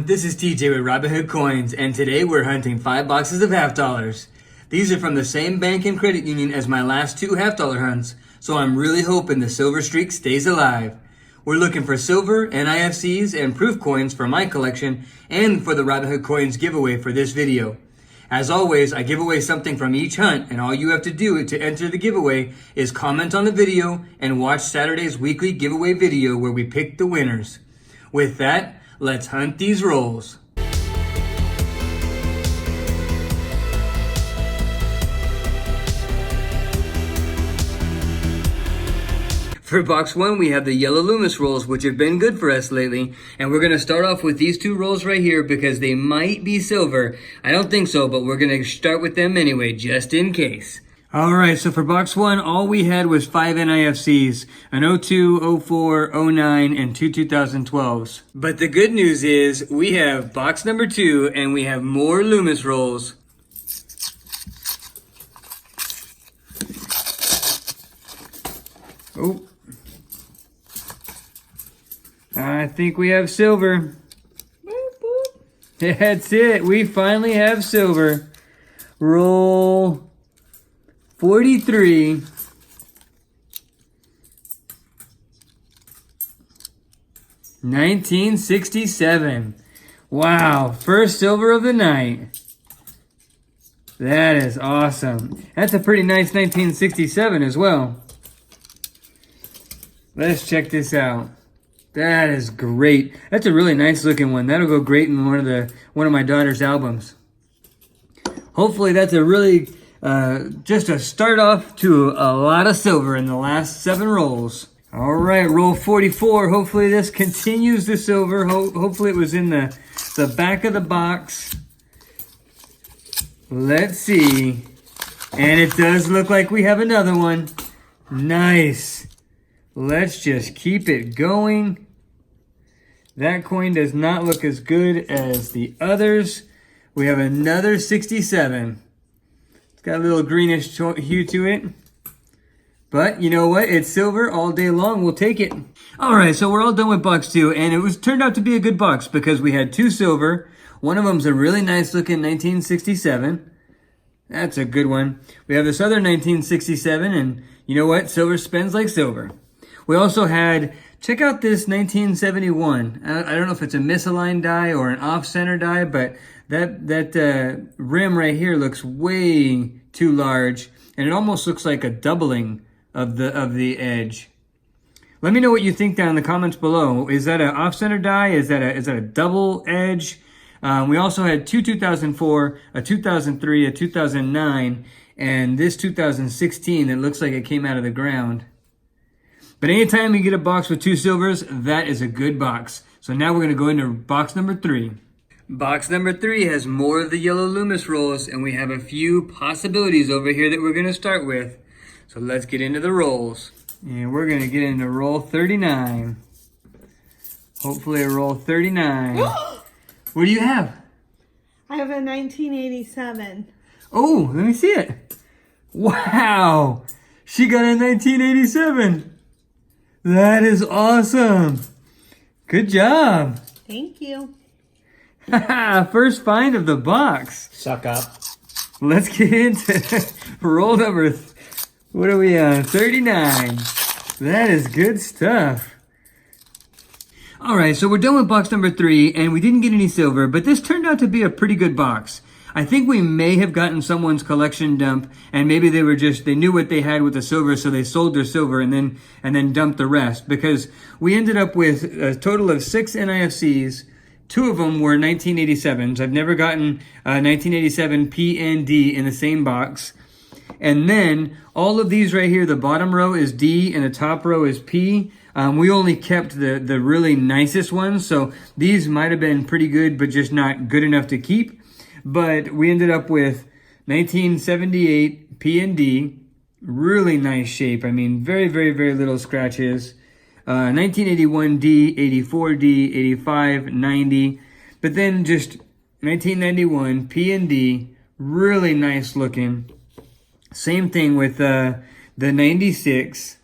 this is TJ with Robinhood Coins, and today we're hunting 5 boxes of half dollars. These are from the same bank and credit union as my last 2 half dollar hunts, so I'm really hoping the silver streak stays alive. We're looking for silver, NIFCs, and proof coins for my collection and for the Robinhood Coins giveaway for this video. As always, I give away something from each hunt, and all you have to do to enter the giveaway is comment on the video and watch Saturday's weekly giveaway video where we pick the winners. With that, let's hunt these rolls. For box 1, we have the yellow Loomis rolls, which have been good for us lately. And we're going to start off with these 2 rolls right here because they might be silver. I don't think so, but we're going to start with them anyway, just in case. Alright, so for box 1, all we had was 5 NIFCs, an 02, 04, 09, and 2 2012s. But the good news is, we have box number 2, and we have more Loomis rolls. Oh. I think we have silver. Boop, boop. That's it. We finally have silver. Roll 43. $19.67. Wow. First silver of the night. That is awesome. That's a pretty nice 1967 as well. Let's check this out. That is great. That's a really nice looking one. That'll go great in one of my daughter's albums. Hopefully that's a really just a start off to a lot of silver in the last 7 rolls. All right, roll 44. Hopefully this continues the silver. Hopefully it was in the back of the box. Let's see. And it does look like we have another one. Nice. Let's just keep it going. That coin does not look as good as the others. We have another 67. It's got a little greenish hue to it. But you know what? It's silver all day long. We'll take it. All right, so we're all done with box 2. And it turned out to be a good box because we had 2 silver. One of them's a really nice looking 1967. That's a good one. We have this other 1967. And you know what? Silver spends like silver. We also had, check out this 1971. I don't know if it's a misaligned die or an off-center die, but that rim right here looks way too large, and it almost looks like a doubling of the edge. Let me know what you think down in the comments below. Is that an off-center die? Is that a double edge? We also had 2 2004, a 2003, a 2009, and this 2016 that looks like it came out of the ground. But anytime you get a box with 2 silvers, that is a good box. So now we're going to go into box number 3. Box number 3 has more of the yellow Loomis rolls, and we have a few possibilities over here that we're going to start with. So let's get into the rolls. And we're going to get into roll 39. Hopefully a roll 39. What do you have? I have a 1987. Oh, let me see it. Wow. She got a 1987. That is awesome. Good job. Thank you. First find of the box. Suck up. Let's get into roll number, what are we on? 39. That is good stuff. All right, so we're done with box number 3, and we didn't get any silver, but this turned out to be a pretty good box. I think we may have gotten someone's collection dump, and maybe they knew what they had with the silver, so they sold their silver and then dumped the rest, because we ended up with a total of 6 NIFCs. 2 of them were 1987s. I've never gotten a 1987 P and D in the same box. And then all of these right here, the bottom row is D and the top row is P. We only kept the really nicest ones, so these might have been pretty good, but just not good enough to keep. But we ended up with 1978 P and D, really nice shape. I mean, very, very, very little scratches. 1981 D, 84 D, 85, 90. But then just 1991 P and D, really nice looking. Same thing with the 96,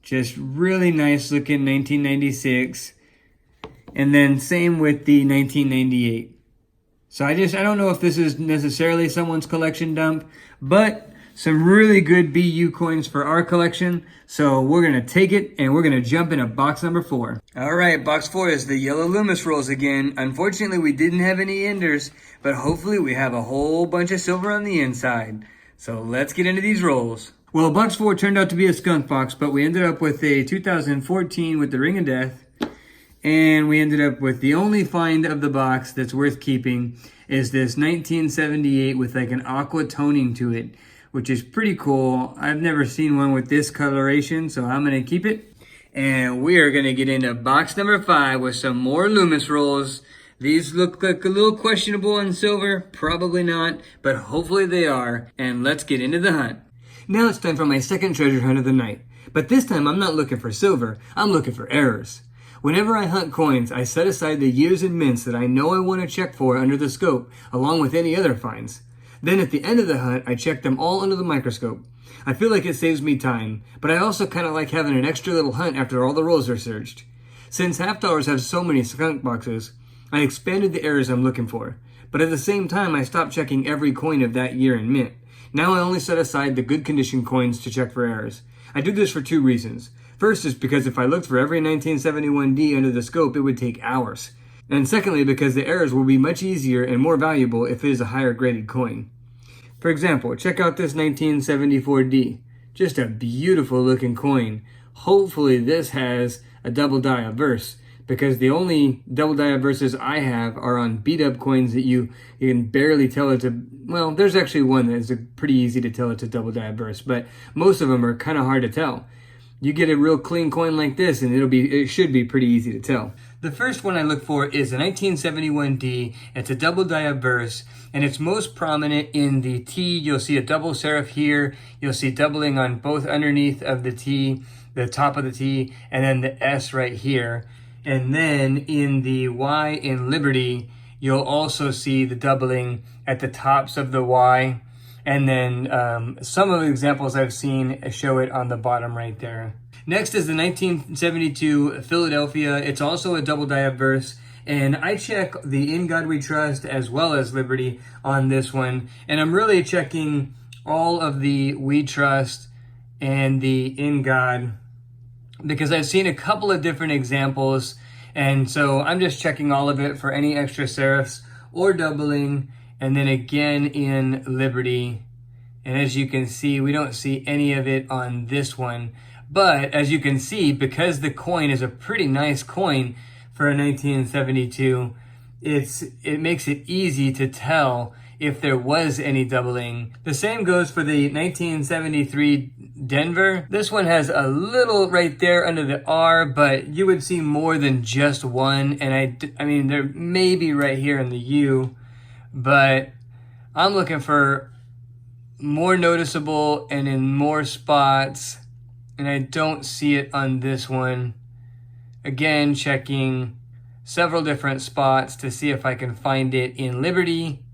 just really nice looking 1996. And then same with the 1998. So I don't know if this is necessarily someone's collection dump, but some really good BU coins for our collection. So we're going to take it and we're going to jump into box number 4. All right, box 4 is the yellow Loomis rolls again. Unfortunately, we didn't have any enders, but hopefully we have a whole bunch of silver on the inside. So let's get into these rolls. Well, box 4 turned out to be a skunk box, but we ended up with a 2014 with the Ring of Death. And we ended up with the only find of the box that's worth keeping is this 1978 with like an aqua toning to it, which is pretty cool. I've never seen one with this coloration, so I'm going to keep it. And we are going to get into box number 5 with some more Loomis rolls. These look like a little questionable on silver. Probably not, but hopefully they are. And let's get into the hunt. Now it's time for my second treasure hunt of the night. But this time I'm not looking for silver, I'm looking for errors. Whenever I hunt coins, I set aside the years and mints that I know I want to check for under the scope, along with any other finds. Then at the end of the hunt, I check them all under the microscope. I feel like it saves me time, but I also kind of like having an extra little hunt after all the rolls are searched. Since half dollars have so many skunk boxes, I expanded the errors I'm looking for. But at the same time, I stopped checking every coin of that year and mint. Now I only set aside the good condition coins to check for errors. I do this for 2 reasons. First is because if I looked for every 1971D under the scope, it would take hours. And secondly, because the errors will be much easier and more valuable if it is a higher graded coin. For example, check out this 1974D. Just a beautiful looking coin. Hopefully this has a double die obverse, because the only double die obverses I have are on beat up coins that you can barely tell it to, well, there's actually one that is pretty easy to tell it's a double die obverse, but most of them are kind of hard to tell. You get a real clean coin like this and it should be pretty easy to tell. The first one I look for is a 1971D. It's a double die obverse and it's most prominent in the T. You'll see a double serif here. You'll see doubling on both underneath of the T, the top of the T, and then the S right here. And then in the Y in Liberty, you'll also see the doubling at the tops of the Y. And then some of the examples I've seen show it on the bottom right there. Next is the 1972 Philadelphia. It's also a double die obverse. And I check the In God We Trust as well as Liberty on this one. And I'm really checking all of the We Trust and the In God, because I've seen a couple of different examples. And so I'm just checking all of it for any extra serifs or doubling. And then again in Liberty. And as you can see, we don't see any of it on this one. But as you can see, because the coin is a pretty nice coin for a 1972, it makes it easy to tell if there was any doubling. The same goes for the 1973 Denver. This one has a little right there under the R, but you would see more than just one. And I mean, there may be right here in the U, but I'm looking for more noticeable and in more spots, and I don't see it on this one. Again, checking several different spots to see if I can find it in Liberty,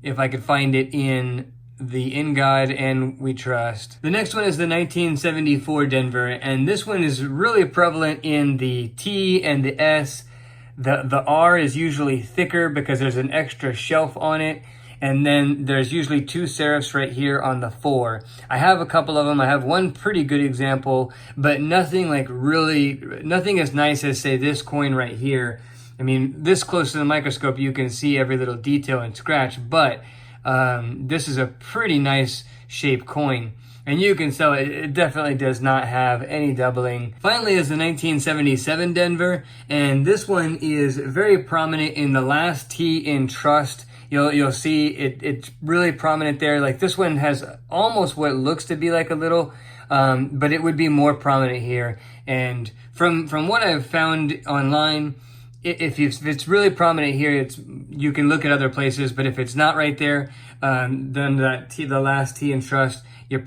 if I could find it in the In God and We Trust. The next one is the 1974 Denver, and this one is really prevalent in the T and the S. The R is usually thicker because there's an extra shelf on it. And then there's usually 2 serifs right here on the 4. I have a couple of them. I have one pretty good example, but nothing as nice as, say, this coin right here. I mean, this close to the microscope, you can see every little detail and scratch, but this is a pretty nice shaped coin. And you can tell it definitely does not have any doubling. Finally is the 1977 Denver, and this one is very prominent in the last T in Trust. You'll see it's really prominent there. Like this one has almost what looks to be like a little, but it would be more prominent here. And from what I've found online, if it's really prominent here, you can look at other places. But if it's not right there, then the last T in Trust, it's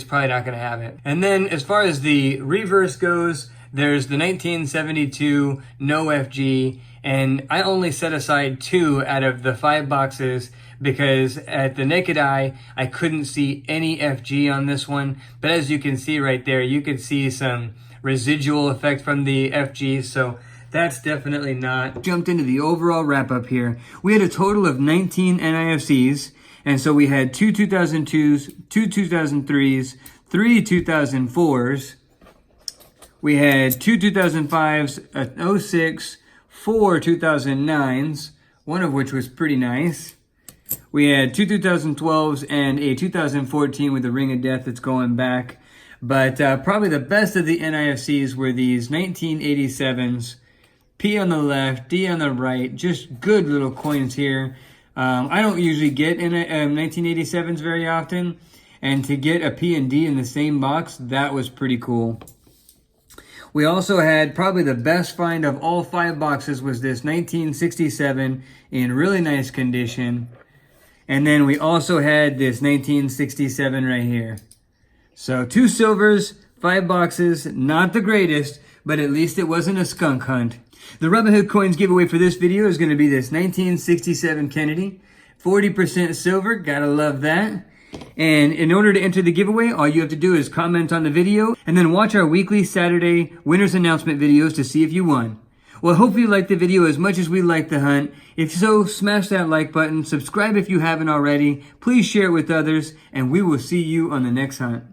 probably not going to have it. And then as far as the reverse goes, there's the 1972 No FG. And I only set aside 2 out of the 5 boxes because at the naked eye, I couldn't see any FG on this one. But as you can see right there, you can see some residual effect from the FG. So That's definitely not. Jumped into the overall wrap up here. We had a total of 19 NIFCs. And so we had 2 2002s, 2 2003s, 3 2004s. We had 2 2005s, a 06, 4 2009s, one of which was pretty nice. We had 2 2012s and a 2014 with the Ring of Death that's going back. But probably the best of the NIFCs were these 1987s. P on the left, D on the right. Just good little coins here. I don't usually get 1987s very often. And to get a P and D in the same box, that was pretty cool. We also had probably the best find of all 5 boxes was this 1967 in really nice condition. And then we also had this 1967 right here. So 2 silvers, 5 boxes, not the greatest, but at least it wasn't a skunk hunt. The Robinhood Coins giveaway for this video is going to be this 1967 Kennedy, 40% silver, gotta love that. And in order to enter the giveaway, all you have to do is comment on the video and then watch our weekly Saturday winners announcement videos to see if you won. Well, hopefully you liked the video as much as we liked the hunt. If so, smash that like button, subscribe if you haven't already, please share it with others, and we will see you on the next hunt.